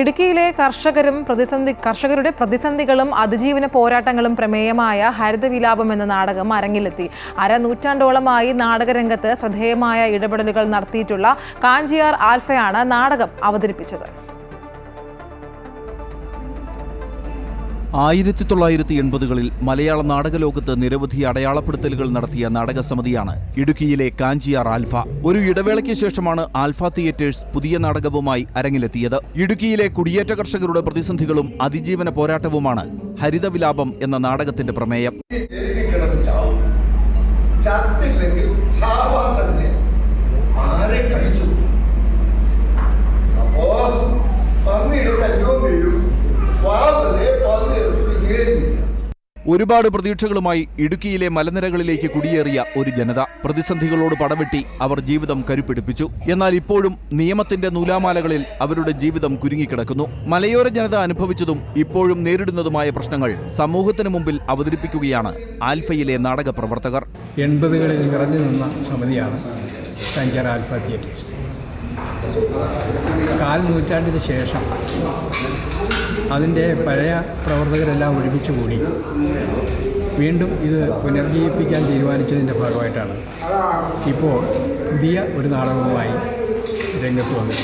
ഇടുക്കിയിലെ കർഷകരുടെ പ്രതിസന്ധികളും അതിജീവന പോരാട്ടങ്ങളും പ്രമേയമായ ഹരിതവിലാപം എന്ന നാടകം അരങ്ങിലെത്തി. അരനൂറ്റാണ്ടോളമായി നാടകരംഗത്ത് ശ്രദ്ധേയമായ ഇടപെടലുകൾ നടത്തിയിട്ടുള്ള കാഞ്ചിയാർ ആൽഫയാണ് നാടകം അവതരിപ്പിച്ചത്. 1980കളിൽ മലയാള നാടകലോകത്ത് നിരവധി അടയാളപ്പെടുത്തലുകൾ നടത്തിയ നാടകസമിതിയാണ് ഇടുക്കിയിലെ കാഞ്ചിയാർ ആൽഫ. ഒരു ഇടവേളയ്ക്ക് ശേഷമാണ് ആൽഫ തിയേറ്റേഴ്സ് പുതിയ നാടകവുമായി അരങ്ങിലെത്തിയത്. ഇടുക്കിയിലെ കുടിയേറ്റ കർഷകരുടെ പ്രതിസന്ധികളും അതിജീവന പോരാട്ടവുമാണ് ഹരിതവിലാപം എന്ന നാടകത്തിന്റെ പ്രമേയം. ഒരുപാട് പ്രതീക്ഷകളുമായി ഇടുക്കിയിലെ മലനിരകളിലേക്ക് കുടിയേറിയ ഒരു ജനത. പ്രതിസന്ധികളോട് പടവെട്ടി അവർ ജീവിതം കരുപിടിപ്പിച്ചു. എന്നാൽ ഇപ്പോഴും നിയമത്തിന്റെ നൂലാമാലകളിൽ അവരുടെ ജീവിതം കുരുങ്ങിക്കിടക്കുന്നു. മലയോര ജനത അനുഭവിച്ചതും ഇപ്പോഴും നേരിടുന്നതുമായ പ്രശ്നങ്ങൾ സമൂഹത്തിന് മുമ്പിൽ അവതരിപ്പിക്കുകയാണ് ആൽഫയിലെ നാടക പ്രവർത്തകർ. 80കളിൽ നിറഞ്ഞു നിന്ന സമിതിയാണ് കാഞ്ചിയാർ ആൽഫ തിയേറ്റേഴ്സ്. കാൽ നൂറ്റാണ്ടിന് ശേഷം അതിൻ്റെ പഴയ പ്രവർത്തകരെല്ലാം ഒരുമിച്ച് കൂടി വീണ്ടും ഇത് പുനർജീവിപ്പിക്കാൻ തീരുമാനിച്ചതിൻ്റെ ഭാഗമായിട്ടാണ് ഇപ്പോൾ പുതിയ ഒരു നാടകവുമായി രംഗത്ത് വന്നത്.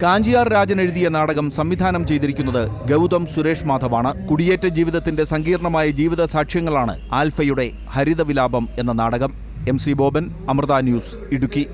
കാഞ്ചിയാർ രാജൻ എഴുതിയ നാടകം സംവിധാനം ചെയ്തിരിക്കുന്നത് ഗൗതം സുരേഷ് മാധവാണ്. കുടിയേറ്റ ജീവിതത്തിന്റെ സങ്കീർണമായ ജീവിത സാക്ഷ്യങ്ങളാണ് ആൽഫയുടെ ഹരിതവിലാപം എന്ന നാടകം. MC Boban, Amrita News, Idukki.